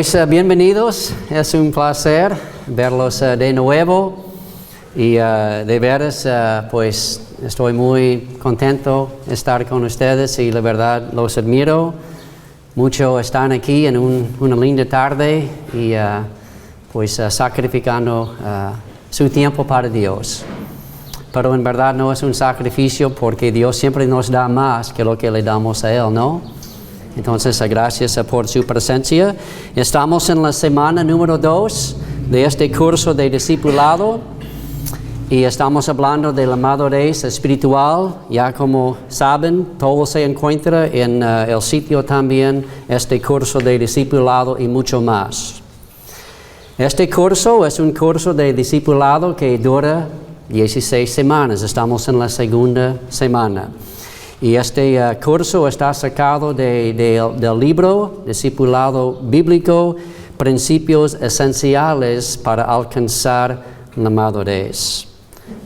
Pues bienvenidos, es un placer verlos de nuevo y de veras pues estoy muy contento de estar con ustedes y la verdad los admiro. Muchos están aquí en una linda tarde y pues sacrificando su tiempo para Dios. Pero en verdad no es un sacrificio porque Dios siempre nos da más que lo que le damos a Él, ¿no? Entonces, gracias por su presencia. Estamos en la semana número 2 de este curso de discipulado y estamos hablando de la madurez espiritual. Ya como saben, todo se encuentra en el sitio también, este curso de discipulado y mucho más. Este curso es un curso de discipulado que dura 16 semanas. Estamos en la segunda semana. Y este curso está sacado del libro Discipulado Biblico, Principios Esenciales para Alcanzar La Madurez.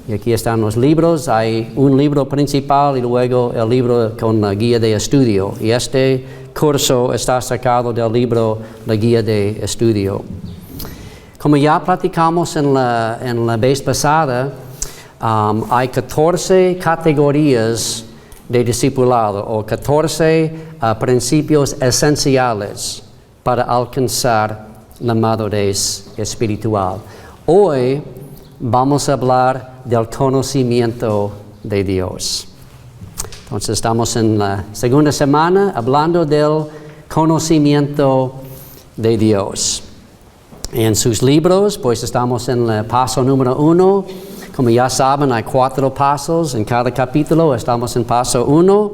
Y aquí están los libros. Hay un libro principal y luego el libro con la guía de estudio. Y este curso está sacado del libro La Guía de Estudio. Como ya platicamos en la vez pasada, hay 14 categorías de discipulado o 14 principios esenciales para alcanzar la madurez espiritual. Hoy vamos a hablar del conocimiento de Dios. Entonces estamos en la segunda semana hablando del conocimiento de Dios. En sus libros, pues estamos en el paso número 1. Como ya saben, hay 4 pasos en cada capítulo. Estamos en paso 1,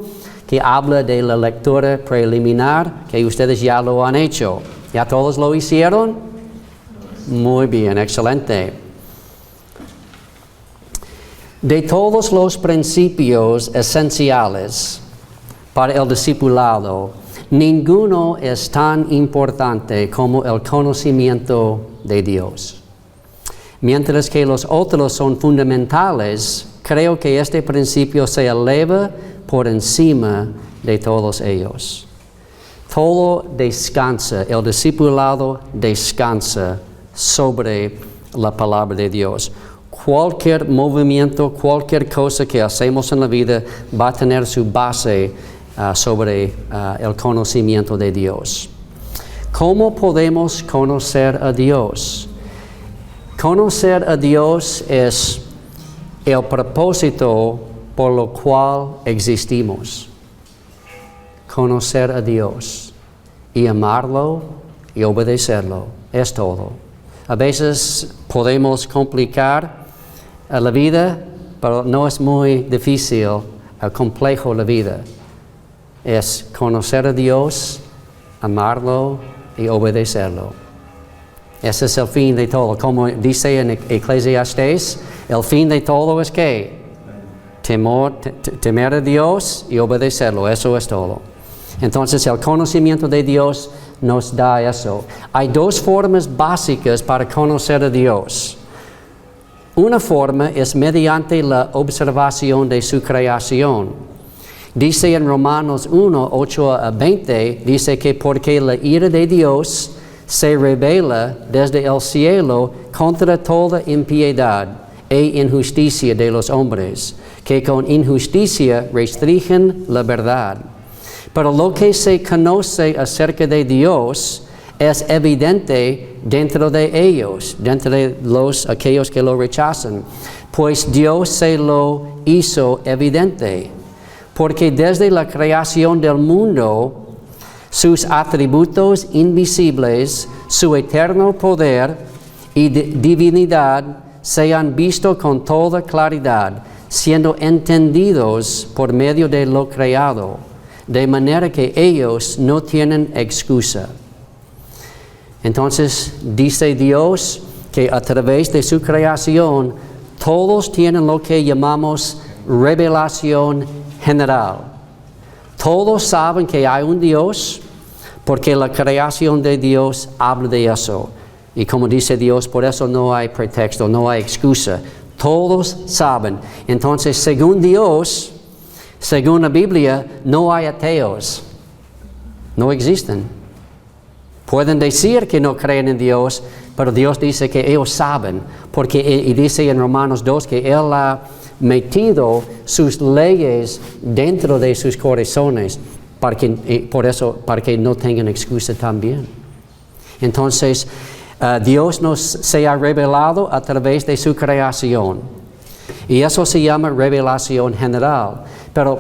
que habla de la lectura preliminar, que ustedes ya lo han hecho. ¿Ya todos lo hicieron? Muy bien, excelente. De todos los principios esenciales para el discipulado, ninguno es tan importante como el conocimiento de Dios. Mientras que los otros son fundamentales, creo que este principio se eleva por encima de todos ellos. Todo descansa, el discipulado descansa sobre la palabra de Dios. Cualquier movimiento, cualquier cosa que hacemos en la vida va a tener su base sobre el conocimiento de Dios. ¿Cómo podemos conocer a Dios? Conocer a Dios es el propósito por lo cual existimos. Conocer a Dios y amarlo y obedecerlo es todo. A veces podemos complicar la vida, pero no es muy difícil, complejo la vida. Es conocer a Dios, amarlo y obedecerlo. Ese es el fin de todo. Como dice en Eclesiastés, el fin de todo es ¿qué? Temer a Dios y obedecerlo. Eso es todo. Entonces el conocimiento de Dios nos da eso. Hay 2 formas básicas para conocer a Dios. Una forma es mediante la observación de su creación. Dice en Romanos 1, 8 a 20, dice que porque la ira de Dios se revela desde el cielo contra toda impiedad e injusticia de los hombres, que con injusticia restringen la verdad. Pero lo que se conoce acerca de Dios es evidente dentro de ellos, dentro de aquellos que lo rechazan, pues Dios se lo hizo evidente, porque desde la creación del mundo, sus atributos invisibles, su eterno poder y divinidad se han visto con toda claridad, siendo entendidos por medio de lo creado, de manera que ellos no tienen excusa. Entonces dice Dios que a través de su creación todos tienen lo que llamamos revelación general. Todos saben que hay un Dios porque la creación de Dios habla de eso. Y como dice Dios, por eso no hay pretexto, no hay excusa. Todos saben. Entonces, según Dios, según la Biblia, no hay ateos. No existen. Pueden decir que no creen en Dios, pero Dios dice que ellos saben, porque y dice en Romanos 2 que Él ha metido sus leyes dentro de sus corazones, para que no tengan excusa también. Entonces, Dios nos se ha revelado a través de su creación, y eso se llama revelación general. Pero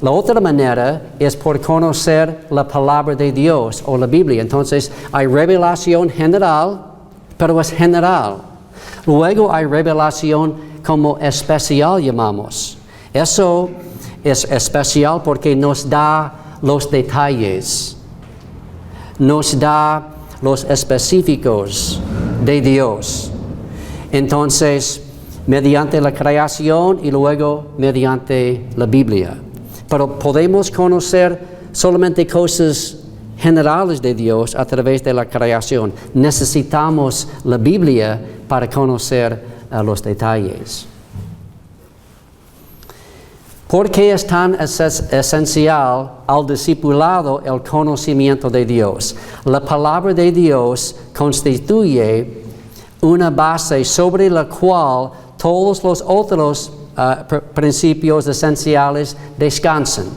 la otra manera es por conocer la palabra de Dios o la Biblia. Entonces, hay revelación general, pero es general. Luego hay revelación como especial, llamamos. Eso es especial porque nos da los detalles, nos da los específicos de Dios. Entonces, mediante la creación y luego mediante la Biblia. Pero podemos conocer solamente cosas generales de Dios a través de la creación. Necesitamos la Biblia para conocer los detalles. ¿Por qué es tan esencial al discipulado el conocimiento de Dios? La palabra de Dios constituye una base sobre la cual todos los otros principios esenciales descansan.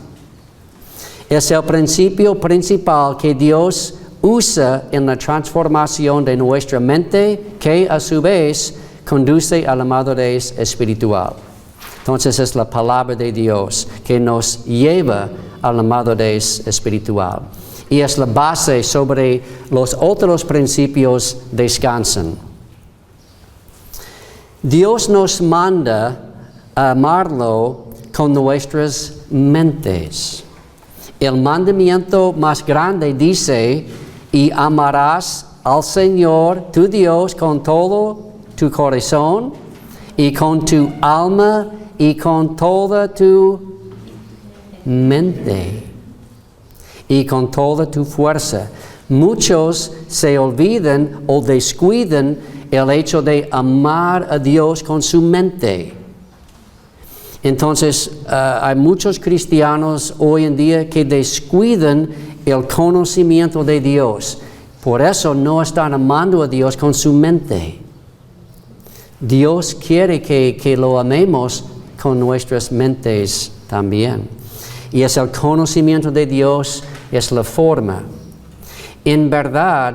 Es el principio principal que Dios usa en la transformación de nuestra mente, que a su vez conduce a la madurez espiritual. Entonces es la palabra de Dios que nos lleva a la madurez espiritual. Y es la base sobre los otros principios descansan. Dios nos manda a amarlo con nuestras mentes. El mandamiento más grande dice, y amarás al Señor tu Dios con todo tu corazón y con tu alma y con toda tu mente y con toda tu fuerza. Muchos se olvidan o descuidan el hecho de amar a Dios con su mente. Entonces, hay muchos cristianos hoy en día que descuidan el conocimiento de Dios. Por eso no están amando a Dios con su mente. Dios quiere que lo amemos con nuestras mentes también. Y es el conocimiento de Dios, es la forma. En verdad,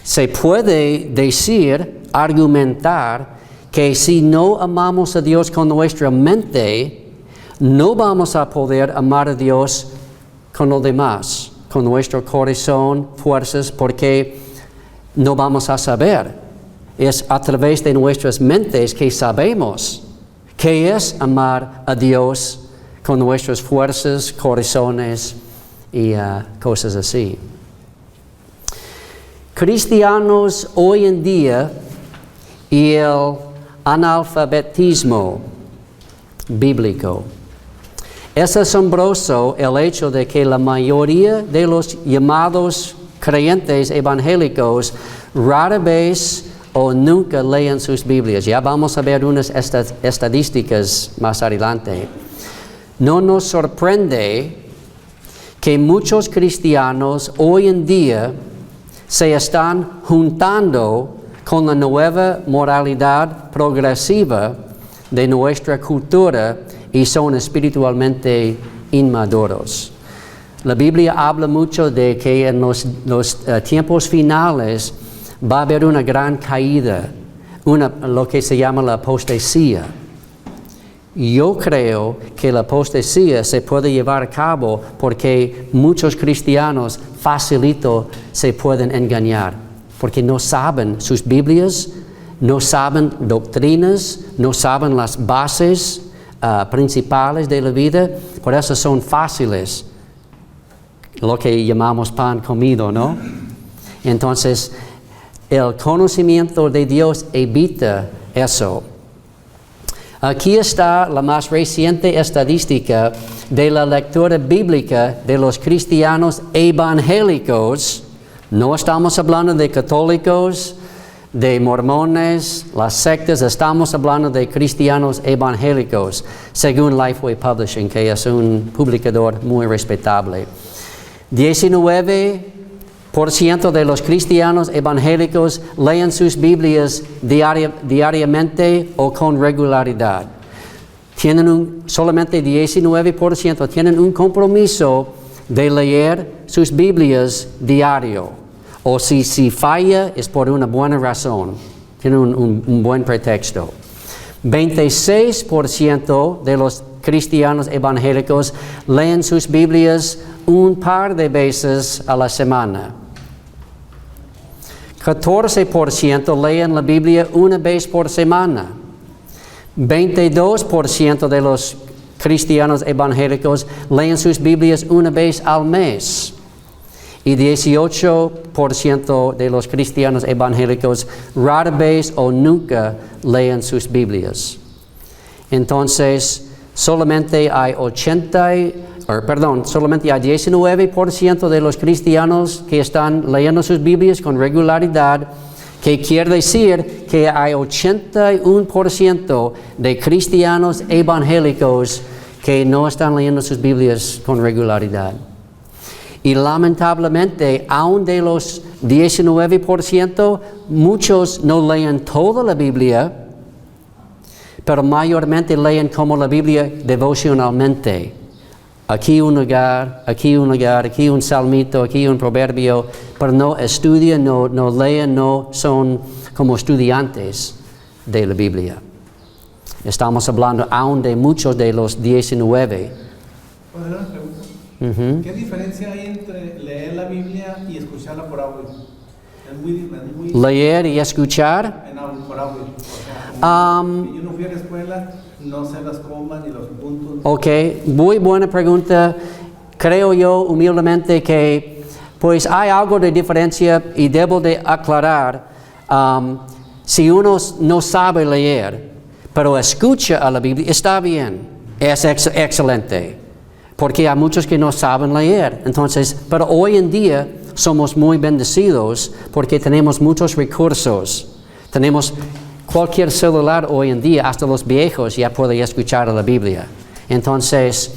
se puede decir, argumentar, que si no amamos a Dios con nuestra mente, no vamos a poder amar a Dios con lo demás, con nuestro corazón, fuerzas, porque no vamos a saber. Es a través de nuestras mentes que sabemos qué es amar a Dios con nuestras fuerzas, corazones y cosas así. Cristianos hoy en día y el analfabetismo bíblico. Es asombroso el hecho de que la mayoría de los llamados creyentes evangélicos rara vez o nunca leen sus Biblias. Ya vamos a ver unas estadísticas más adelante. No nos sorprende que muchos cristianos hoy en día se están juntando con la nueva moralidad progresiva de nuestra cultura y son espiritualmente inmaduros. La Biblia habla mucho de que en los tiempos finales va a haber una gran caída, lo que se llama la apostasía. Yo creo que la apostasía se puede llevar a cabo porque muchos cristianos facilito se pueden engañar. Porque no saben sus Biblias, no saben doctrinas, no saben las bases principales de la vida. Por eso son fáciles, lo que llamamos pan comido, ¿no? Entonces, el conocimiento de Dios evita eso. Aquí está la más reciente estadística de la lectura bíblica de los cristianos evangélicos. No estamos hablando de católicos, de mormones, las sectas, estamos hablando de cristianos evangélicos, según Lifeway Publishing, que es un publicador muy respetable. 19% de los cristianos evangélicos leen sus Biblias diariamente o con regularidad. Solamente 19% tienen un compromiso de leer sus Biblias diario. O si falla es por una buena razón. Tienen un buen pretexto. 26% de los cristianos evangélicos leen sus Biblias un par de veces a la semana. 14% leen la Biblia una vez por semana. 22% de los cristianos evangélicos leen sus Biblias una vez al mes. Y 18% de los cristianos evangélicos rara vez o nunca leen sus Biblias. Entonces, solamente hay 19% de los cristianos que están leyendo sus Biblias con regularidad, que quiere decir que hay 81% de cristianos evangélicos que no están leyendo sus Biblias con regularidad. Y lamentablemente, aún de los 19%, muchos no leen toda la Biblia, pero mayormente leen como la Biblia devocionalmente. Aquí un lugar, aquí un salmito, aquí un proverbio, pero no estudian, no leen, no son como estudiantes de la Biblia. Estamos hablando aún de muchos de los 19. ¿Puedo hacer una pregunta? ¿Qué diferencia hay entre leer la Biblia y escucharla por audio? Leer y escuchar. Por audio. O sea, yo no fui a la escuela, no sé las comas ni los puntos. Ok, muy buena pregunta. Creo yo humildemente que pues hay algo de diferencia y debo de aclarar. Si uno no sabe leer, pero escucha a la Biblia, está bien, es excelente. Porque hay muchos que no saben leer. Entonces, pero hoy en día somos muy bendecidos porque tenemos muchos recursos. Tenemos cualquier celular hoy en día, hasta los viejos ya pueden escuchar la Biblia. Entonces,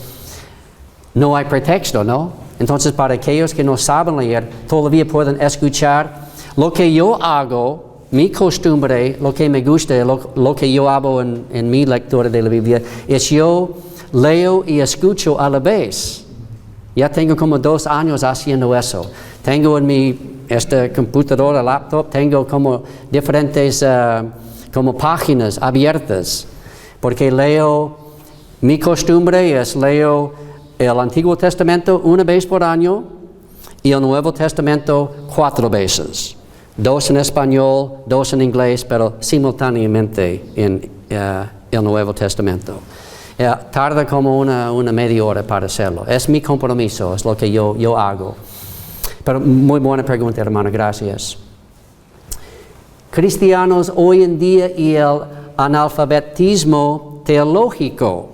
no hay pretexto, ¿no? Entonces, para aquellos que no saben leer, todavía pueden escuchar. Lo que yo hago, mi costumbre, lo que me gusta, lo que yo hago en mi lectura de la Biblia, es yo leo y escucho a la vez. Ya tengo como 2 años haciendo eso. Tengo en mi computadora, laptop, tengo como diferentes como páginas abiertas. Porque mi costumbre es leo el Antiguo Testamento una vez por año y el Nuevo Testamento 4 veces. 2 en español, 2 en inglés, pero simultáneamente en el Nuevo Testamento. Tarda como una media hora para hacerlo. Es mi compromiso, es lo que yo hago. Pero muy buena pregunta, hermano, gracias. Cristianos hoy en día y el analfabetismo teológico.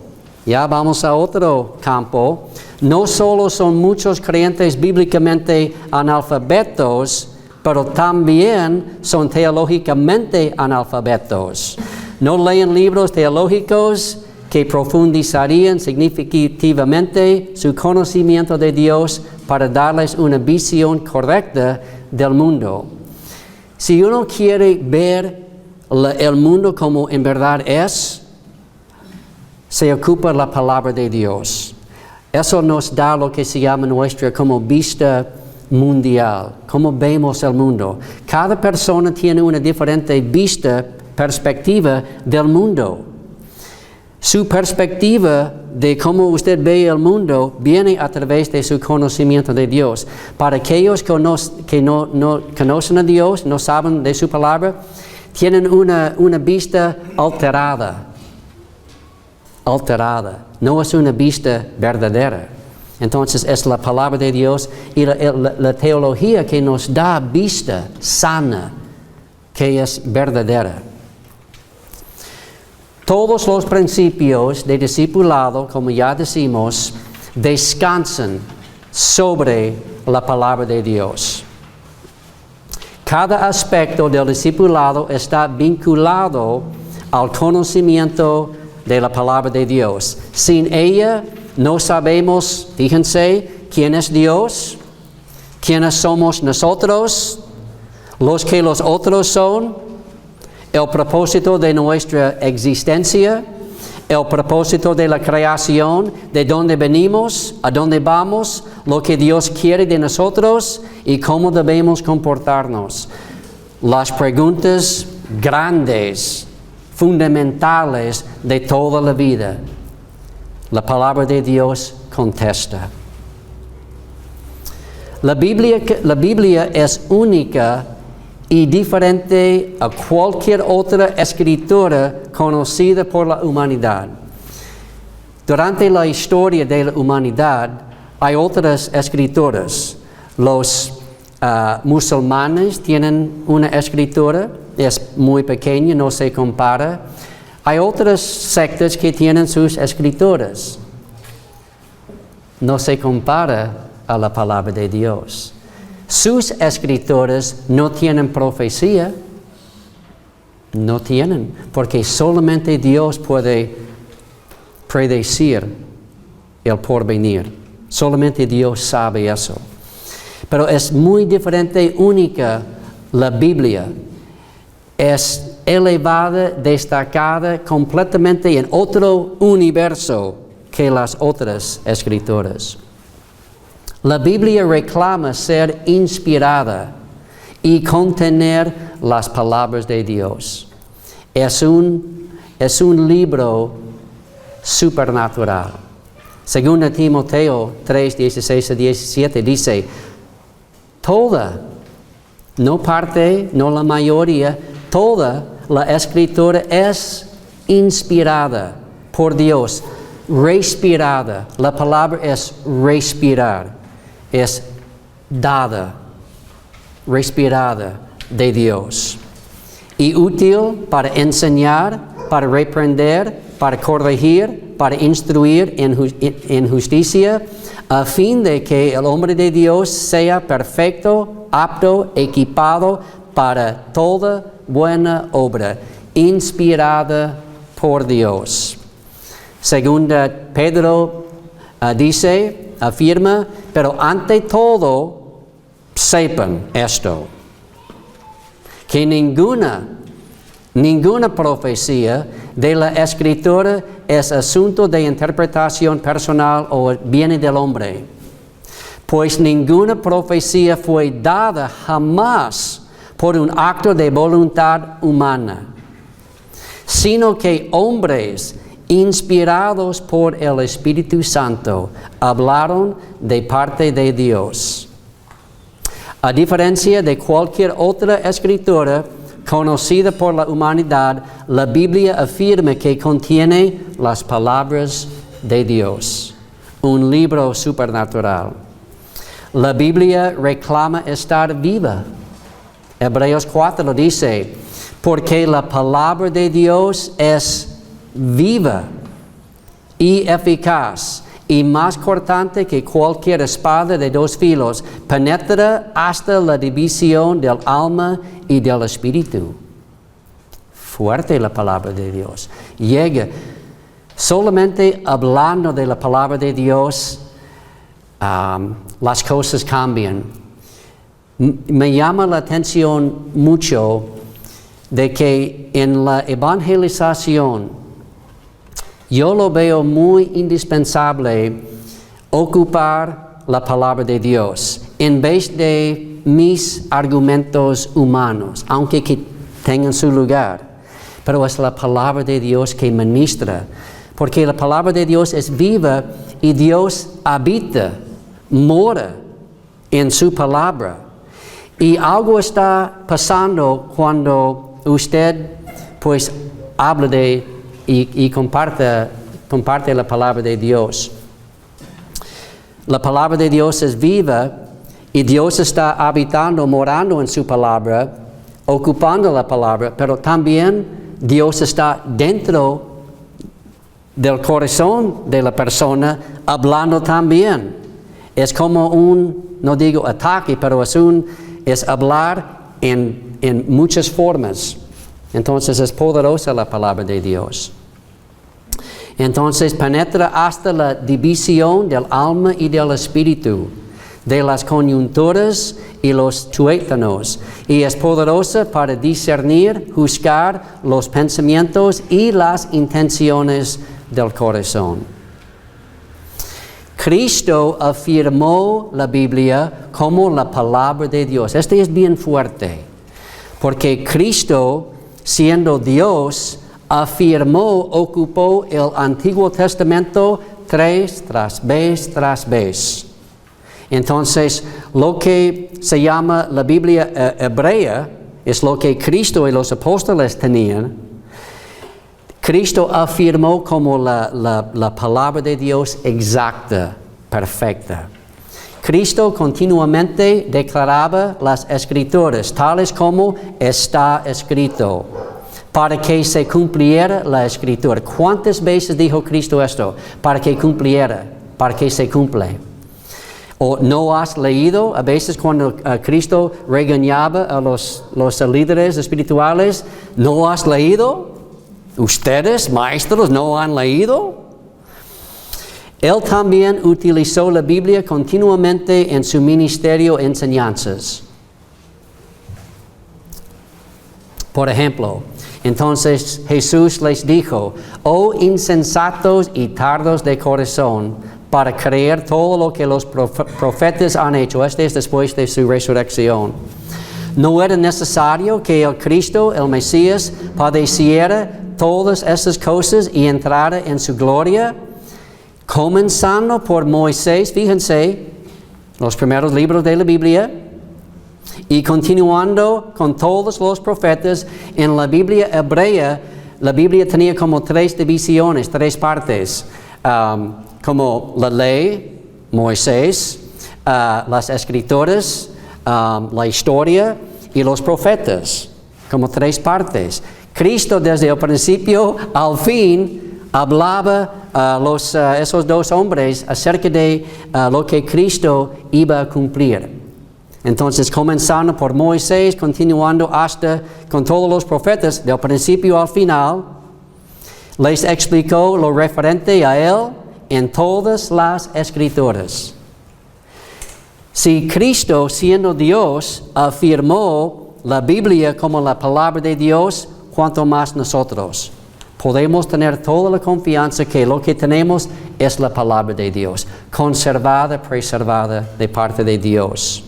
Ya vamos a otro campo. No solo son muchos creyentes bíblicamente analfabetos, pero también son teológicamente analfabetos. No leen libros teológicos que profundizarían significativamente su conocimiento de Dios para darles una visión correcta del mundo. Si uno quiere ver el mundo como en verdad es, se ocupa la palabra de Dios. Eso nos da lo que se llama nuestra como vista mundial, cómo vemos el mundo. Cada persona tiene una diferente perspectiva del mundo. Su perspectiva de cómo usted ve el mundo viene a través de su conocimiento de Dios. Para aquellos que no conocen a Dios, no saben de su palabra, tienen una vista alterada. No es una vista verdadera. Entonces es la palabra de Dios y la teología que nos da vista sana, que es verdadera. Todos los principios de discipulado, como ya decimos, descansan sobre la palabra de Dios. Cada aspecto del discipulado está vinculado al conocimiento de la palabra de Dios. Sin ella no sabemos, fíjense, quién es Dios, ¿Quiénes somos nosotros? Los que los otros son. El propósito de nuestra existencia. El propósito de la creación. De dónde venimos, a dónde vamos, lo que Dios quiere de nosotros y cómo debemos comportarnos. Las preguntas grandes, fundamentales de toda la vida. La palabra de Dios contesta. La Biblia es única y diferente a cualquier otra escritura conocida por la humanidad. Durante la historia de la humanidad hay otras escrituras. Los musulmanes tienen una escritura, es muy pequeña, no se compara. Hay otras sectas que tienen sus escrituras. No se compara a la palabra de Dios. Sus escrituras no tienen profecía. No tienen, porque solamente Dios puede predecir el porvenir. Solamente Dios sabe eso. Pero es muy diferente, única la Biblia. Es elevada, destacada completamente en otro universo que las otras escrituras. La Biblia reclama ser inspirada y contener las palabras de Dios. Es un libro supernatural. Según Timoteo 3, 16 a 17 dice, toda, no parte, no la mayoría, toda la escritura es inspirada por Dios, respirada. La palabra es respirar, es dada, respirada de Dios. Y útil para enseñar, para reprender, para corregir, para instruir en justicia, a fin de que el hombre de Dios sea perfecto, apto, equipado para toda buena obra, inspirada por Dios. Segunda Pedro afirma, pero ante todo, sepan esto, que ninguna profecía de la Escritura es asunto de interpretación personal o viene del hombre. Pues ninguna profecía fue dada jamás por un acto de voluntad humana, sino que hombres inspirados por el Espíritu Santo hablaron de parte de Dios. A diferencia de cualquier otra escritura conocida por la humanidad, la Biblia afirma que contiene las palabras de Dios, un libro supernatural. La Biblia reclama estar viva. Hebreos 4 dice, porque la palabra de Dios es viva y eficaz, y más cortante que cualquier espada de dos filos, penetra hasta la división del alma y del espíritu. Fuerte la palabra de Dios. Llega, solamente hablando de la palabra de Dios, las cosas cambian. Me llama la atención mucho de que en la evangelización, yo lo veo muy indispensable ocupar la palabra de Dios en vez de mis argumentos humanos, aunque que tengan su lugar. Pero es la palabra de Dios que ministra, porque la palabra de Dios es viva y Dios habita, mora en su palabra. Y algo está pasando cuando usted pues habla y comparte la palabra de Dios. La palabra de Dios es viva y Dios está habitando, morando en su palabra, ocupando la palabra, pero también Dios está dentro del corazón de la persona, hablando también. Es como no digo ataque, pero es hablar en muchas formas. Entonces es poderosa la palabra de Dios. Entonces penetra hasta la división del alma y del espíritu. de las coyunturas y los tuétanos, y es poderosa para discernir, juzgar los pensamientos y las intenciones del corazón. Cristo afirmó la Biblia como la palabra de Dios. Este es bien fuerte, porque Cristo, siendo Dios, afirmó, ocupó el Antiguo Testamento tras vez. Entonces, lo que se llama la Biblia hebrea es lo que Cristo y los apóstoles tenían. Cristo afirmó como la palabra de Dios exacta, perfecta. Cristo continuamente declaraba las Escrituras, tales como está escrito, para que se cumpliera la Escritura. ¿Cuántas veces dijo Cristo esto? Para que cumpliera, para que se cumple. ¿O no has leído? A veces cuando Cristo regañaba a los líderes espirituales, ¿no has leído? ¿Ustedes, maestros, no han leído? Él también utilizó la Biblia continuamente en su ministerio enseñanzas. Por ejemplo, entonces Jesús les dijo, oh insensatos y tardos de corazón, para creer todo lo que los profetas han hecho. Este es después de su resurrección. ¿No era necesario que el Cristo, el Mesías, padeciera todas estas cosas y entrara en su gloria? Comenzando por Moisés, fíjense, los primeros libros de la Biblia, y continuando con todos los profetas. En la Biblia hebrea, la Biblia tenía como 3 divisiones, 3 partes. Como la ley, Moisés, las escrituras, la historia y los profetas, como 3 partes. Cristo desde el principio al fin hablaba a esos 2 hombres acerca de lo que Cristo iba a cumplir. Entonces, comenzando por Moisés, continuando hasta con todos los profetas, del principio al final, les explicó lo referente a él en todas las Escrituras. Si Cristo, siendo Dios, afirmó la Biblia como la palabra de Dios, cuanto más nosotros podemos tener toda la confianza que lo que tenemos es la palabra de Dios, conservada, preservada de parte de Dios.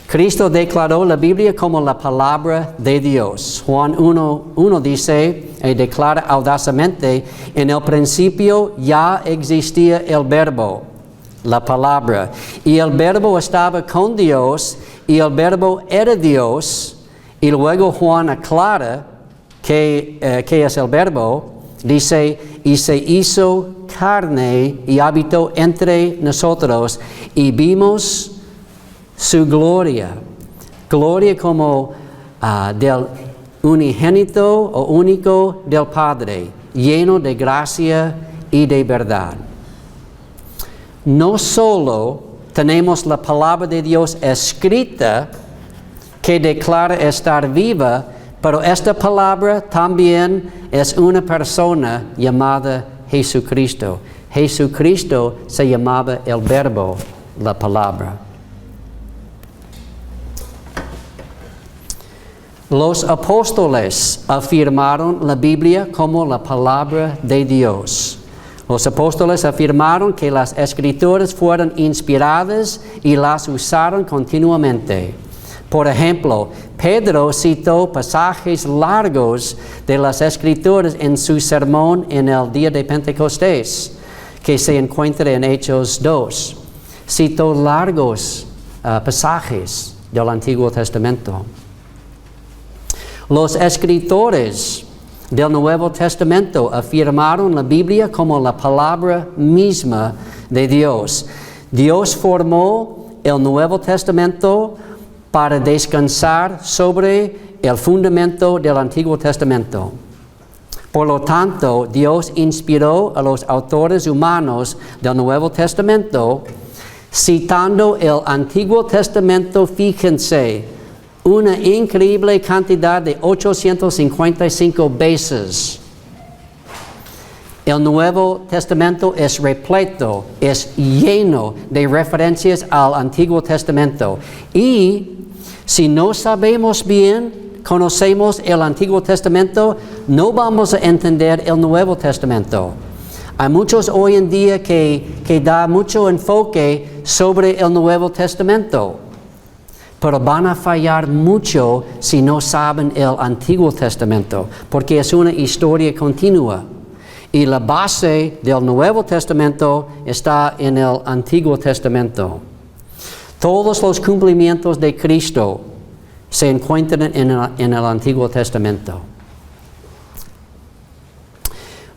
Cristo declaró la Biblia como la palabra de Dios. Juan 1 dice y declara audazmente, en el principio ya existía el verbo, la palabra, y el verbo estaba con Dios, y el verbo era Dios. Y luego Juan aclara qué es el verbo. Dice, y se hizo carne y habitó entre nosotros, y vimos su gloria como del unigénito o único del Padre, lleno de gracia y de verdad. No solo tenemos la palabra de Dios escrita que declara estar viva, pero esta palabra también es una persona llamada Jesucristo. Jesucristo se llamaba el Verbo, la palabra. Los apóstoles afirmaron la Biblia como la palabra de Dios. Los apóstoles afirmaron que las Escrituras fueron inspiradas y las usaron continuamente. Por ejemplo, Pedro citó pasajes largos de las Escrituras en su sermón en el día de Pentecostés, que se encuentra en Hechos 2. Citó largos pasajes del Antiguo Testamento. Los escritores del Nuevo Testamento afirmaron la Biblia como la palabra misma de Dios. Dios formó el Nuevo Testamento para descansar sobre el fundamento del Antiguo Testamento. Por lo tanto, Dios inspiró a los autores humanos del Nuevo Testamento, citando el Antiguo Testamento, fíjense, una increíble cantidad de 855 veces. El Nuevo Testamento es repleto, es lleno de referencias al Antiguo Testamento. Y si no sabemos bien, conocemos el Antiguo Testamento, no vamos a entender el Nuevo Testamento. Hay muchos hoy en día que da mucho enfoque sobre el Nuevo Testamento, pero van a fallar mucho si no saben el Antiguo Testamento, porque es una historia continua. Y la base del Nuevo Testamento está en el Antiguo Testamento. Todos los cumplimientos de Cristo se encuentran en el Antiguo Testamento.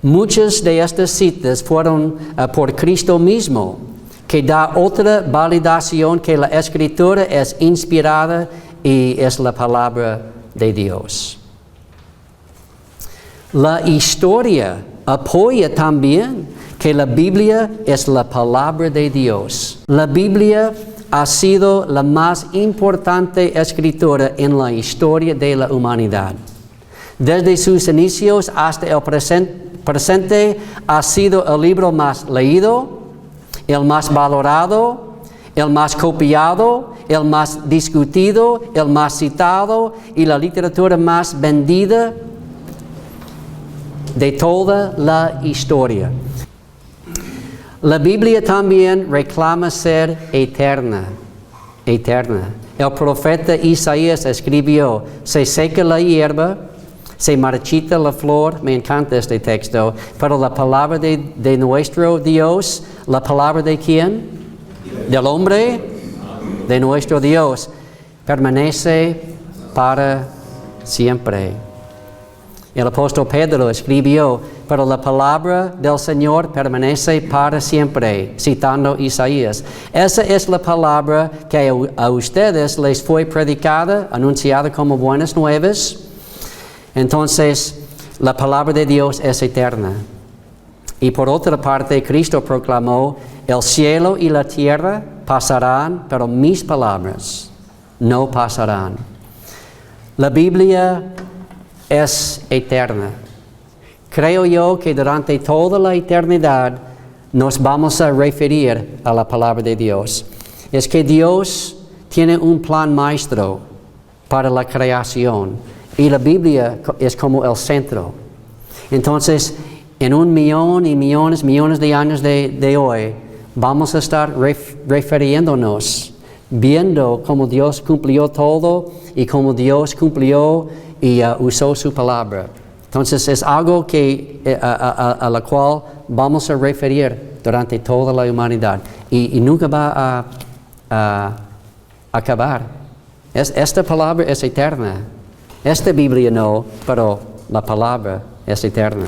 Muchas de estas citas fueron por Cristo mismo, que da otra validación que la Escritura es inspirada y es la palabra de Dios. La historia apoya también que la Biblia es la palabra de Dios. La Biblia ha sido la más importante escritura en la historia de la humanidad. Desde sus inicios hasta el presente ha sido el libro más leído, el más valorado, el más copiado, el más discutido, el más citado y la literatura más vendida de toda la historia. La Biblia también reclama ser eterna. El profeta Isaías escribió: se seca la hierba, se marchita la flor. Me encanta este texto. Pero la palabra de nuestro Dios, ¿la palabra de quién? Del hombre, de nuestro Dios, permanece para siempre. El apóstol Pedro escribió: pero la palabra del Señor permanece para siempre, citando Isaías. Esa es la palabra que a ustedes les fue predicada, anunciada como buenas nuevas. Entonces, la palabra de Dios es eterna. Y por otra parte, Cristo proclamó: el cielo y la tierra pasarán, pero mis palabras no pasarán. La Biblia es eterna. Creo yo que durante toda la eternidad nos vamos a referir a la palabra de Dios. Es que Dios tiene un plan maestro para la creación y la Biblia es como el centro. Entonces, en 1,000,000 y millones de años de hoy, vamos a estar refiriéndonos, viendo cómo Dios cumplió todo y cómo Dios cumplió y usó su palabra. Entonces es algo que, a la cual vamos a referir durante toda la humanidad y nunca va a acabar. Esta palabra es eterna. Esta Biblia no, pero la palabra es eterna.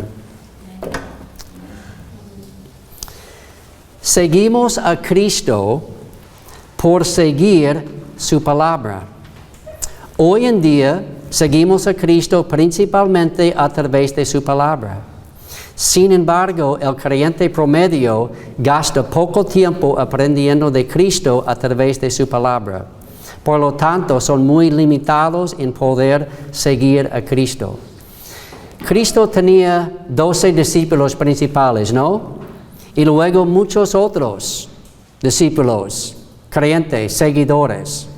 Seguimos a Cristo por seguir su palabra. Hoy en día seguimos a Cristo principalmente a través de su palabra. Sin embargo, el creyente promedio gasta poco tiempo aprendiendo de Cristo a través de su palabra. Por lo tanto, son muy limitados en poder seguir a Cristo. Cristo tenía 12 discípulos principales, ¿no? Y luego muchos otros discípulos, creyentes, seguidores.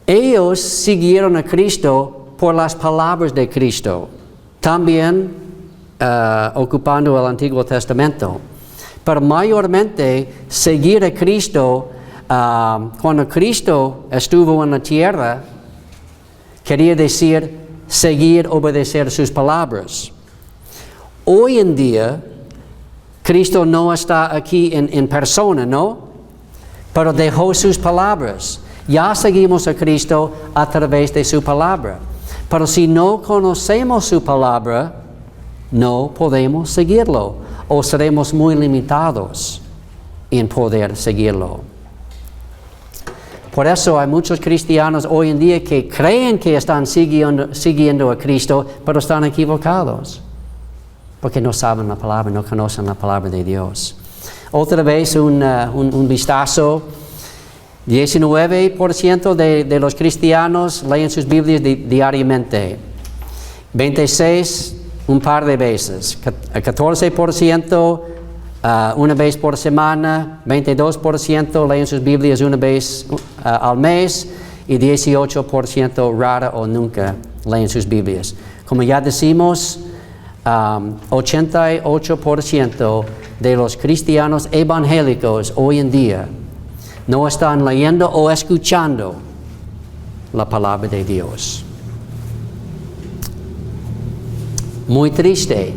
Ellos siguieron a Cristo por las palabras de Cristo, también ocupando el Antiguo Testamento. Pero mayormente seguir a Cristo, cuando Cristo estuvo en la tierra, quería decir seguir, obedecer sus palabras. Hoy en día, Cristo no está aquí en persona, ¿no? Pero dejó sus palabras. Ya seguimos a Cristo a través de su palabra. Pero si no conocemos su palabra, no podemos seguirlo o seremos muy limitados en poder seguirlo. Por eso hay muchos cristianos hoy en día que creen que están siguiendo a Cristo, pero están equivocados. Porque no saben la palabra, no conocen la palabra de Dios. Otra vez un vistazo. 19% de los cristianos leen sus Biblias diariamente. 26% un par de veces. 14% una vez por semana, 22% leen sus Biblias una vez al mes y 18% rara o nunca leen sus Biblias. Como ya decimos, 88% de los cristianos evangélicos hoy en día no están leyendo o escuchando la palabra de Dios. Muy triste.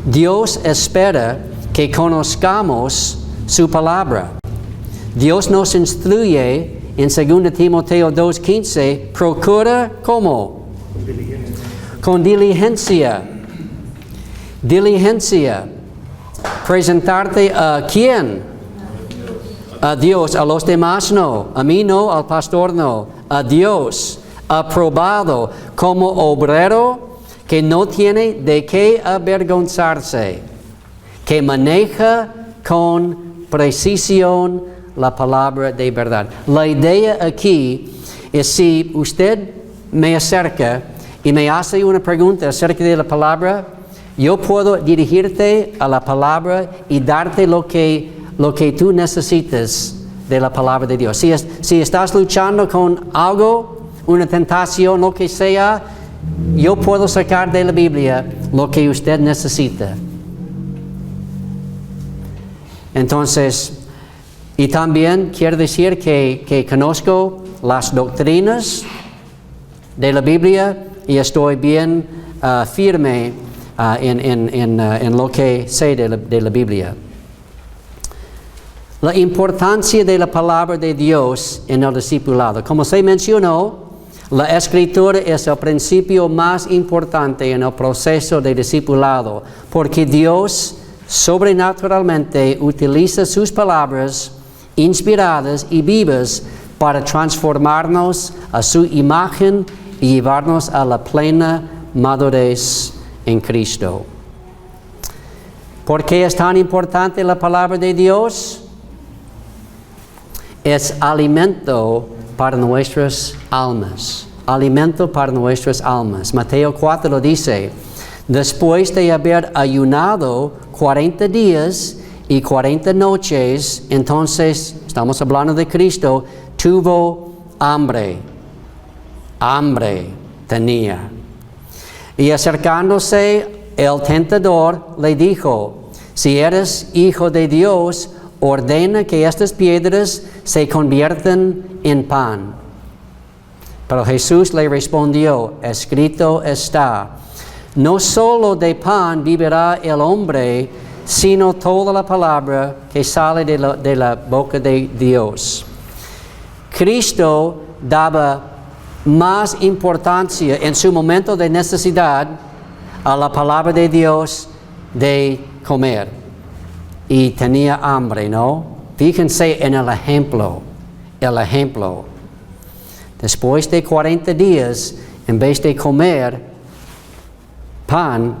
Dios espera que conozcamos su palabra. Dios nos instruye en 2 Timoteo 2:15, procura ¿cómo? Con diligencia. Diligencia. Presentarte a ¿quién? A Dios. A los demás no. A mí no, al pastor no. A Dios. Aprobado como obrero que no tiene de qué avergonzarse, que maneja con precisión la palabra de verdad. La idea aquí es si usted me acerca y me hace una pregunta acerca de la palabra, yo puedo dirigirte a la palabra y darte lo que tú necesites de la palabra de Dios. Si estás luchando con algo, una tentación, lo que sea, yo puedo sacar de la Biblia lo que usted necesita. Entonces, y también quiere decir que conozco las doctrinas de la Biblia y estoy bien firme en lo que sé de la Biblia. La importancia de la palabra de Dios en el discipulado. Como se mencionó, la Escritura es el principio más importante en el proceso de discipulado, porque Dios sobrenaturalmente utiliza sus palabras inspiradas y vivas para transformarnos a su imagen y llevarnos a la plena madurez en Cristo. ¿Por qué es tan importante la palabra de Dios? Es alimento para nuestras almas. Alimento para nuestras almas. Mateo 4 dice, después de haber ayunado 40 días y 40 noches, entonces, estamos hablando de Cristo, tuvo hambre. Hambre tenía. Y acercándose el tentador le dijo, si eres hijo de Dios, ordena que estas piedras se conviertan en pan. Pero Jesús le respondió, escrito está, no solo de pan vivirá el hombre, sino toda la palabra que sale de la boca de Dios. Cristo daba más importancia en su momento de necesidad a la palabra de Dios de comer. Y tenía hambre, ¿no? Fíjense en el ejemplo. Después de 40 días, en vez de comer pan,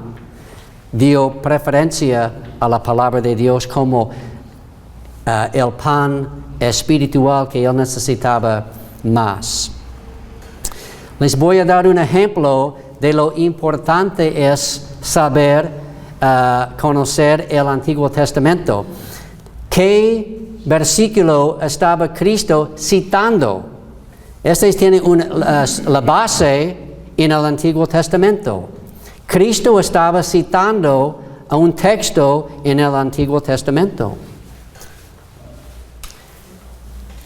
dio preferencia a la palabra de Dios como el pan espiritual que él necesitaba más. Les voy a dar un ejemplo de lo importante es saber conocer el Antiguo Testamento. ¿Qué versículo estaba Cristo citando? Este tiene la base en el Antiguo Testamento. Cristo estaba citando a un texto en el Antiguo Testamento.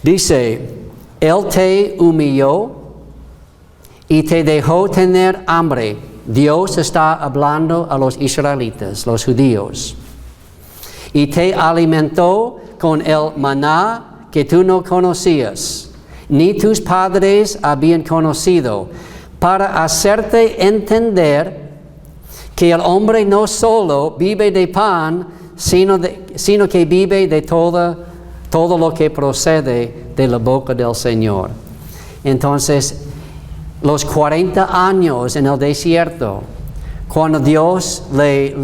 Dice, Él te humilló y te dejó tener hambre. Dios está hablando a los israelitas, los judíos. Y te alimentó con el maná que tú no conocías, ni tus padres habían conocido, para hacerte entender que el hombre no solo vive de pan, sino que vive de todo lo que procede de la boca del Señor. Entonces, los 40 años en el desierto, cuando Dios le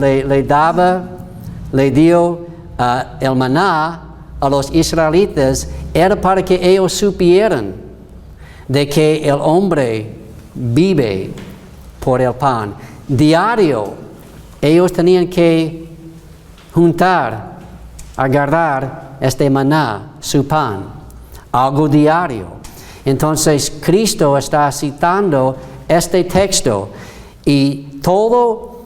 dio el maná a los israelitas, era para que ellos supieran de que el hombre vive por el pan. diario, ellos tenían que juntar, agarrar este maná, su pan, algo diario. Entonces Cristo está citando este texto y todo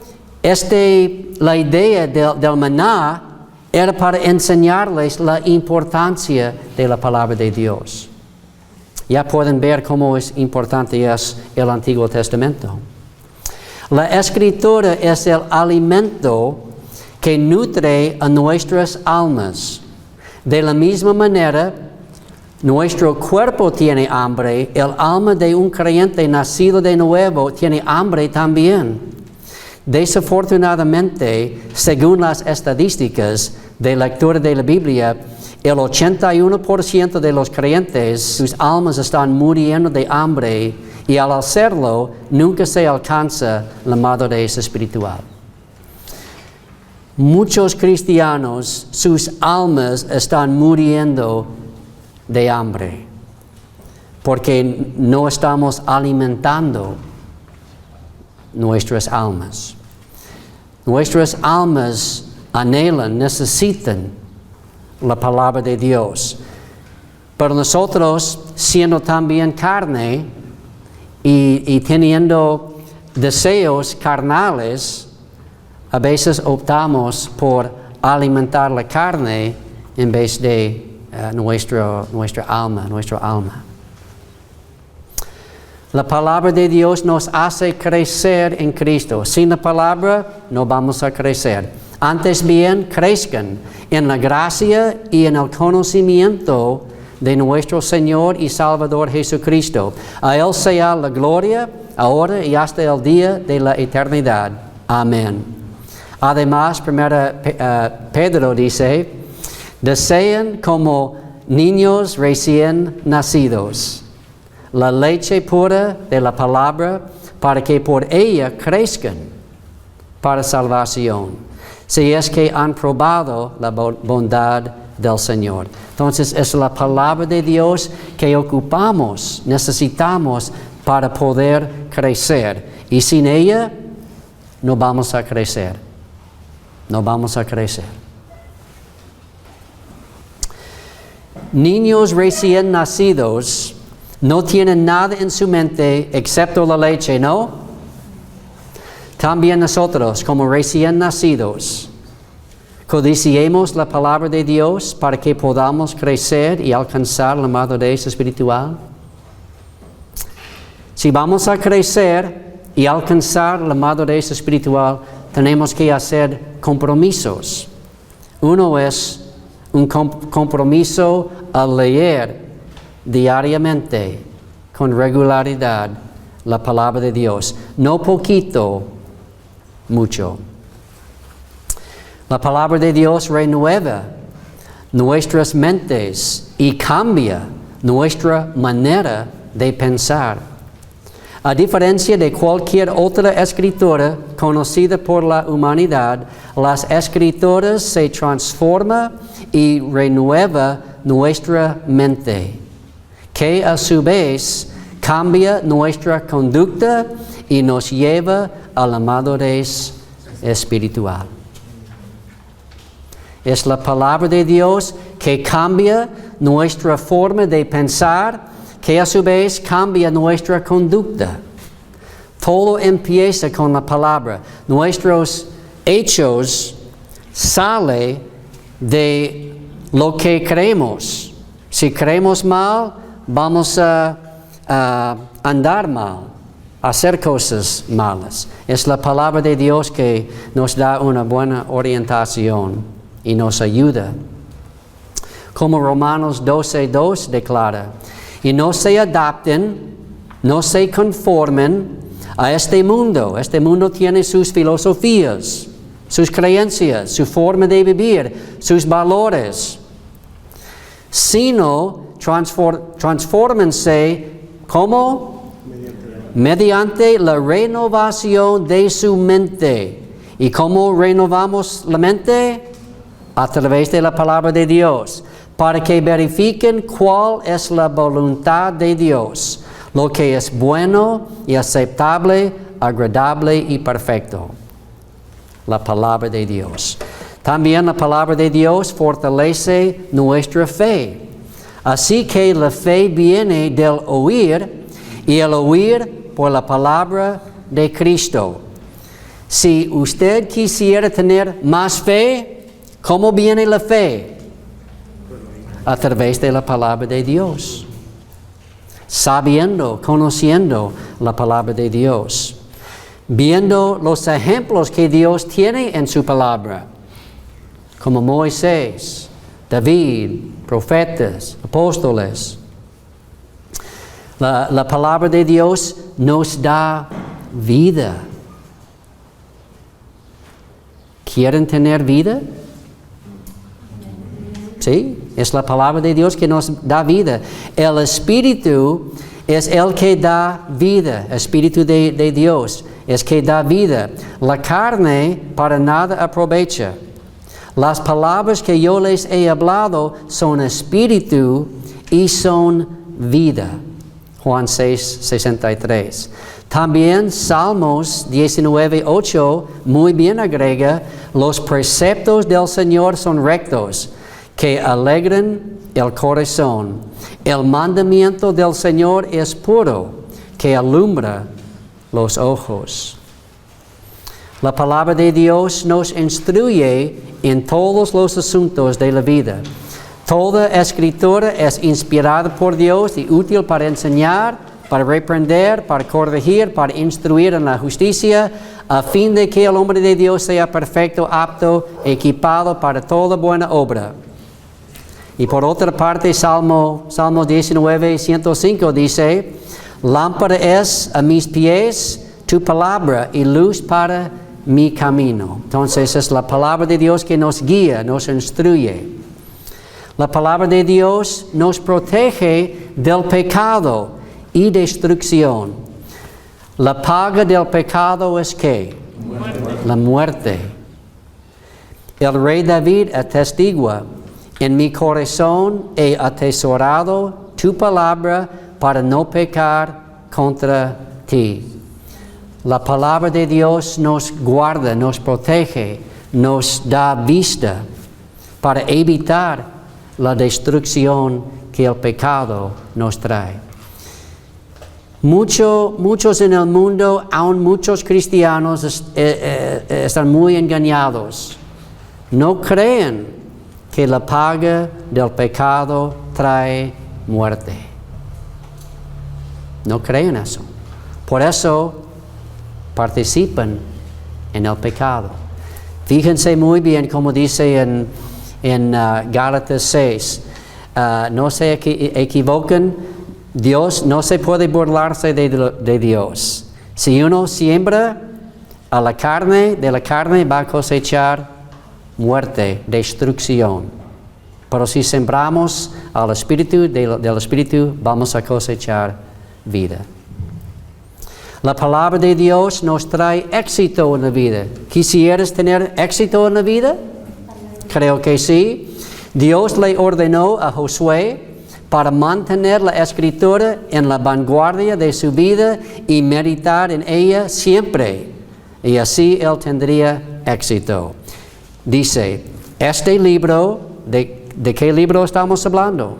la idea del maná era para enseñarles la importancia de la palabra de Dios. Ya pueden ver cómo es importante es el Antiguo Testamento. La Escritura es el alimento que nutre a nuestras almas. De la misma manera, nuestro cuerpo tiene hambre, el alma de un creyente nacido de nuevo tiene hambre también. Desafortunadamente, según las estadísticas de lectura de la Biblia, el 81% de los creyentes, sus almas están muriendo de hambre y al hacerlo, nunca se alcanza la madurez espiritual. Muchos cristianos, sus almas están muriendo de hambre porque no estamos alimentando nuestras almas. Nuestras almas anhelan, necesitan la palabra de Dios. Pero nosotros, siendo también carne y teniendo deseos carnales, a veces optamos por alimentar la carne en vez de nuestra alma. La palabra de Dios nos hace crecer en Cristo. Sin la palabra no vamos a crecer. Antes bien, crezcan en la gracia y en el conocimiento de nuestro Señor y Salvador Jesucristo. A Él sea la gloria, ahora y hasta el día de la eternidad. Amén. Además, 1 Pedro dice, deseen como niños recién nacidos la leche pura de la palabra para que por ella crezcan para salvación, si es que han probado la bondad del Señor. Entonces es la palabra de Dios que ocupamos, necesitamos para poder crecer. Y sin ella no vamos a crecer. No vamos a crecer. Niños recién nacidos no tienen nada en su mente excepto la leche, ¿no? También nosotros, como recién nacidos, codiciemos la palabra de Dios para que podamos crecer y alcanzar la madurez espiritual. Si vamos a crecer y alcanzar la madurez espiritual, tenemos que hacer compromisos. Uno es un compromiso a leer diariamente, con regularidad, la palabra de Dios. No poquito, mucho. La palabra de Dios renueva nuestras mentes y cambia nuestra manera de pensar. A diferencia de cualquier otra escritura conocida por la humanidad, las escrituras se transforman y renueva nuestra mente, que a su vez cambia nuestra conducta y nos lleva a la madurez espiritual. Es la palabra de Dios que cambia nuestra forma de pensar, que a su vez cambia nuestra conducta. Todo empieza con la palabra. Nuestros hechos salen de lo que creemos. Si creemos mal, vamos a andar mal, a hacer cosas malas. Es la palabra de Dios que nos da una buena orientación y nos ayuda. Como Romanos 12:2 declara, y no se adapten, no se conformen a este mundo. Este mundo tiene sus filosofías, sus creencias, su forma de vivir, sus valores. Sino transfórmense, ¿cómo? Mediante la renovación de su mente. ¿Y cómo renovamos la mente? A través de la palabra de Dios, para que verifiquen cuál es la voluntad de Dios, lo que es bueno y aceptable, agradable y perfecto. La palabra de Dios. También la palabra de Dios fortalece nuestra fe. Así que la fe viene del oír y el oír por la palabra de Cristo. Si usted quisiera tener más fe, ¿cómo viene la fe? A través de la palabra de Dios. Sabiendo, conociendo la palabra de Dios. Viendo los ejemplos que Dios tiene en su palabra. Como Moisés, David, profetas, apóstoles. La palabra de Dios nos da vida. ¿Quieren tener vida? ¿Sí? Es la palabra de Dios que nos da vida. El Espíritu es el que da vida. Espíritu de Dios es que da vida. La carne para nada aprovecha. Las palabras que yo les he hablado son espíritu y son vida. Juan 6:63. También Salmos 19:8 muy bien agrega, los preceptos del Señor son rectos, que alegran el corazón. El mandamiento del Señor es puro, que alumbra los ojos. La palabra de Dios nos instruye en todos los asuntos de la vida. Toda escritura es inspirada por Dios y útil para enseñar, para reprender, para corregir, para instruir en la justicia, a fin de que el hombre de Dios sea perfecto, apto, equipado para toda buena obra. Y por otra parte, Salmo 19:105 dice, lámpara es a mis pies tu palabra y luz para mi camino. Entonces es la palabra de Dios que nos guía, nos instruye. La palabra de Dios nos protege del pecado y destrucción. La paga del pecado es ¿qué? Muerte. La muerte. El rey David atestigua, en mi corazón he atesorado tu palabra para no pecar contra ti. La palabra de Dios nos guarda, nos protege, nos da vista para evitar la destrucción que el pecado nos trae. Muchos en el mundo, aún muchos cristianos, están muy engañados. No creen que la paga del pecado trae muerte. No creen eso. Por eso participan en el pecado. Fíjense muy bien como dice en Gálatas 6. No se equivoquen, Dios no se puede burlarse de Dios. Si uno siembra a la carne, de la carne va a cosechar muerte, destrucción. Pero si sembramos al Espíritu, del Espíritu, vamos a cosechar vida. La palabra de Dios nos trae éxito en la vida. ¿Quisieras tener éxito en la vida? Creo que sí. Dios le ordenó a Josué para mantener la Escritura en la vanguardia de su vida y meditar en ella siempre. Y así él tendría éxito. Dice, este libro, ¿de qué libro estamos hablando?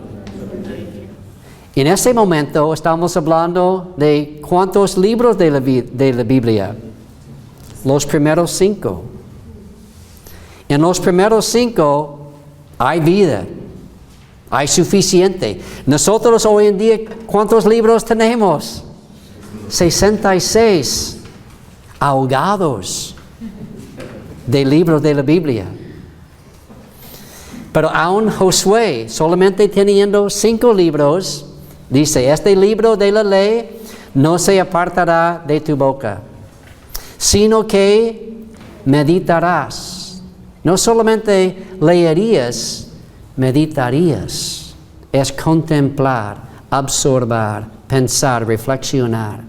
En este momento estamos hablando de ¿cuántos libros de la Biblia? Los primeros 5. En los primeros 5 hay vida, hay suficiente. Nosotros hoy en día, ¿cuántos libros tenemos? 66 ahogados de libros de la Biblia. Pero aún Josué, solamente teniendo 5 libros, dice, este libro de la ley no se apartará de tu boca, sino que meditarás. No solamente leerías, meditarías. Es contemplar, absorber, pensar, reflexionar,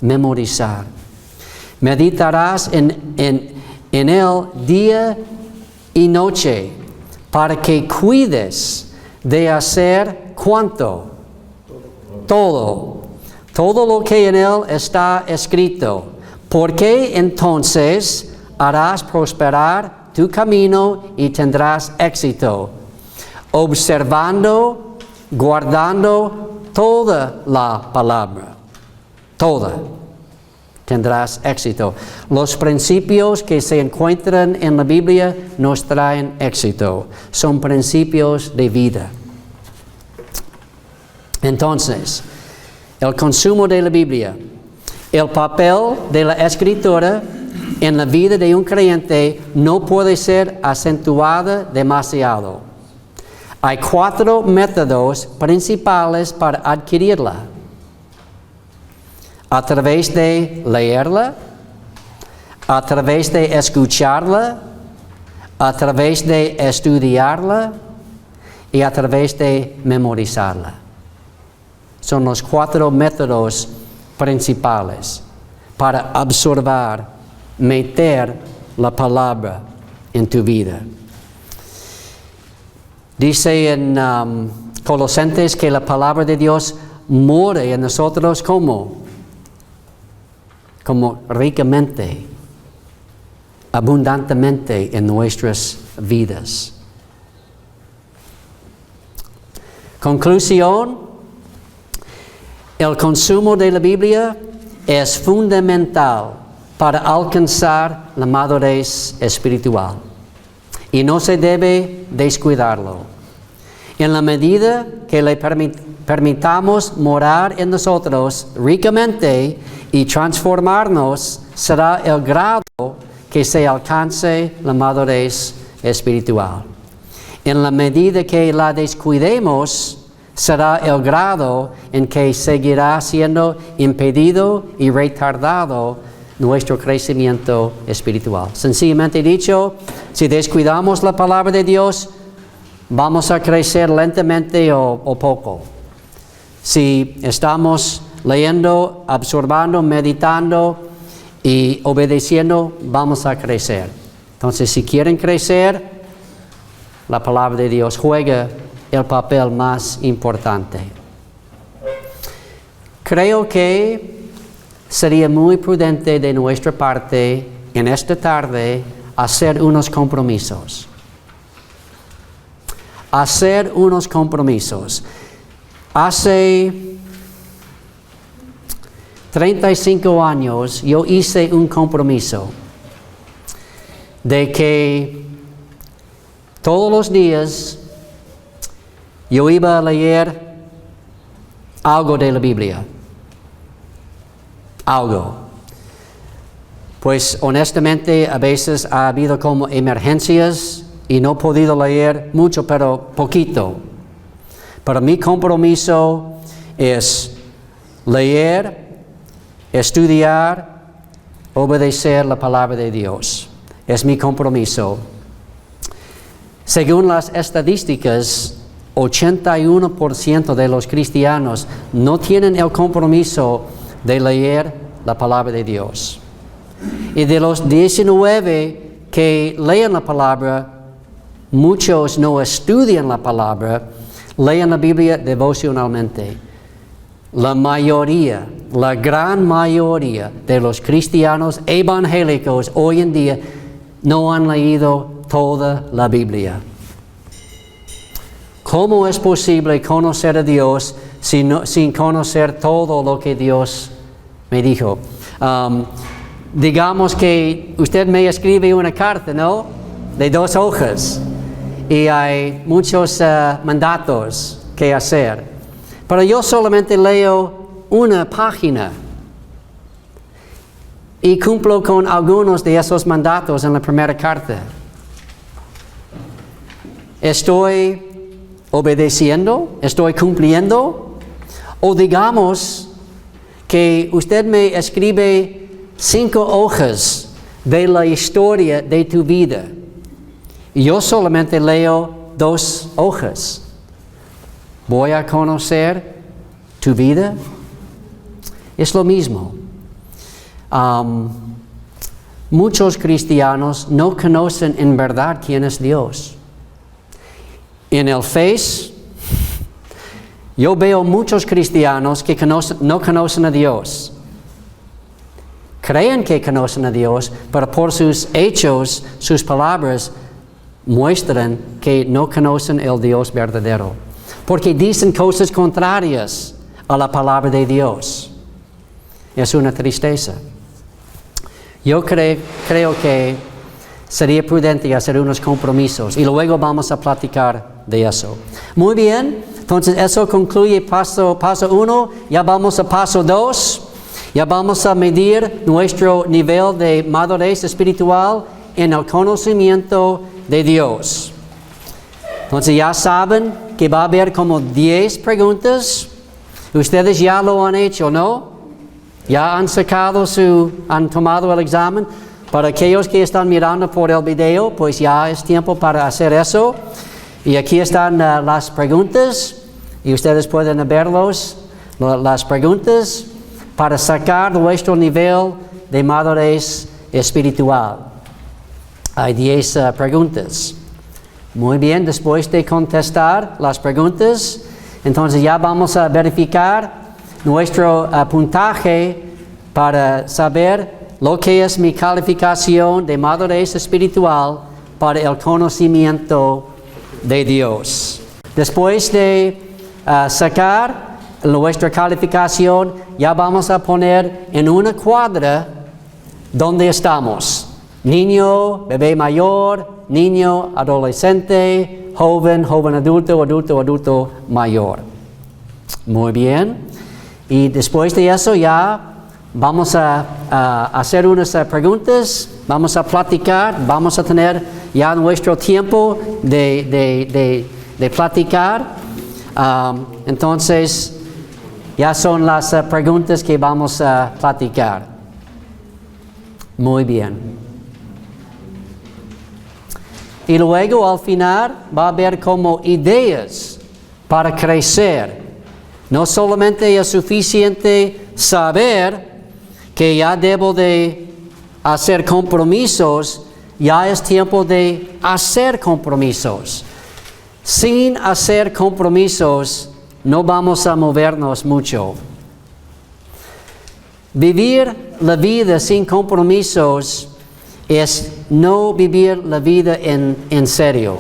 memorizar. Meditarás en él día y noche, para que cuides de hacer ¿cuánto? Todo lo que en él está escrito, Porque entonces harás prosperar tu camino y tendrás éxito, observando, guardando toda la palabra. Toda. Tendrás éxito. Los principios que se encuentran en la Biblia nos traen éxito. Son principios de vida. Entonces, el consumo de la Biblia, el papel de la escritura en la vida de un creyente no puede ser acentuado demasiado. Hay 4 métodos principales para adquirirla. A través de leerla, a través de escucharla, a través de estudiarla y a través de memorizarla. Son los 4 métodos principales para absorber, meter la palabra en tu vida. Dice en Colosenses que la palabra de Dios mora en nosotros como ricamente, abundantemente en nuestras vidas. Conclusión, el consumo de la Biblia es fundamental para alcanzar la madurez espiritual y no se debe descuidarlo. En la medida que le permitamos morar en nosotros ricamente y transformarnos, será el grado que se alcance la madurez espiritual. En la medida que la descuidemos, será el grado en que seguirá siendo impedido y retardado nuestro crecimiento espiritual. Sencillamente dicho, si descuidamos la palabra de Dios, vamos a crecer lentamente o poco. Si estamos leyendo, absorbando, meditando y obedeciendo, vamos a crecer. Entonces, si quieren crecer, la palabra de Dios juega el papel más importante. Creo que sería muy prudente de nuestra parte en esta tarde hacer unos compromisos. Hacer unos compromisos. Hace 35 años yo hice un compromiso de que todos los días yo iba a leer algo de la Biblia. Algo. Pues honestamente a veces ha habido como emergencias y no he podido leer mucho, pero poquito. Pero mi compromiso es leer, estudiar, obedecer la palabra de Dios. Es mi compromiso. Según las estadísticas, 81% de los cristianos no tienen el compromiso de leer la palabra de Dios. Y de los 19 que leen la palabra, muchos no estudian la palabra, leen la Biblia devocionalmente. La mayoría, la gran mayoría de los cristianos evangélicos hoy en día no han leído toda la Biblia. ¿Cómo es posible conocer a Dios sin conocer todo lo que Dios me dijo? Digamos que usted me escribe una carta, ¿no? De 2 hojas. Y hay muchos mandatos que hacer. Pero yo solamente leo una página. Y cumplo con algunos de esos mandatos en la primera carta. ¿Estoy obedeciendo? ¿Estoy cumpliendo? O digamos que usted me escribe 5 hojas de la historia de tu vida. Y yo solamente leo 2 hojas. ¿Voy a conocer tu vida? Es lo mismo. Muchos cristianos no conocen en verdad quién es Dios. En el Face, yo veo muchos cristianos que no conocen a Dios. creen que conocen a Dios, pero por sus hechos, sus palabras, muestran que no conocen el Dios verdadero. Porque dicen cosas contrarias a la palabra de Dios. Es una tristeza. Yo creo que sería prudente hacer unos compromisos y luego vamos a platicar de eso. Muy bien, entonces eso concluye paso 1. Ya vamos a paso 2. Ya vamos a medir nuestro nivel de madurez espiritual en el conocimiento de Dios. Entonces ya saben que va a haber como 10 preguntas. Ustedes ya lo han hecho, ¿no? Ya han han tomado el examen. Para aquellos que están mirando por el video, pues ya es tiempo para hacer eso. Y aquí están las preguntas. Y ustedes pueden verlos. Las preguntas para sacar nuestro nivel de madurez espiritual. Hay 10 preguntas. Muy bien, después de contestar las preguntas, entonces ya vamos a verificar nuestro puntaje para saber lo que es mi calificación de madurez espiritual para el conocimiento de Dios. Después de sacar nuestra calificación, ya vamos a poner en una cuadra donde estamos. Niño, bebé mayor, niño, adolescente, joven, joven adulto, adulto mayor. Muy bien. Y después de eso ya vamos a hacer unas preguntas, vamos a platicar, vamos a tener ya nuestro tiempo de platicar. Entonces, ya son las preguntas que vamos a platicar. Muy bien. Y luego al final va a haber como ideas para crecer. No solamente es suficiente saber que ya debo de hacer compromisos, ya es tiempo de hacer compromisos. Sin hacer compromisos, no vamos a movernos mucho. Vivir la vida sin compromisos es no vivir la vida en serio.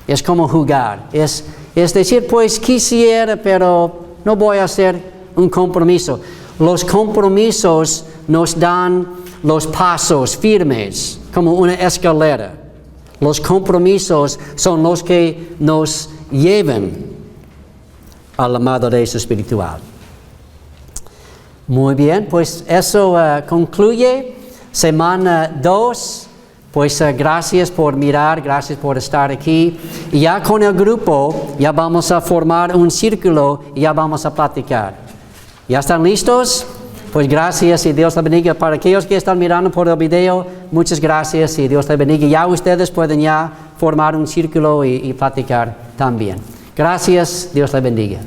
Es como jugar. Es decir, pues quisiera, pero no voy a hacer un compromiso. Los compromisos nos dan los pasos firmes, como una escalera. Los compromisos son los que nos llevan a la madurez espiritual. Muy bien, pues eso concluye semana 2. Pues gracias por mirar, gracias por estar aquí. Y ya con el grupo, ya vamos a formar un círculo y ya vamos a platicar. ¿Ya están listos? Pues gracias y Dios les bendiga. Para aquellos que están mirando por el video, muchas gracias y Dios les bendiga. Ya ustedes pueden ya formar un círculo y platicar también. Gracias, Dios les bendiga.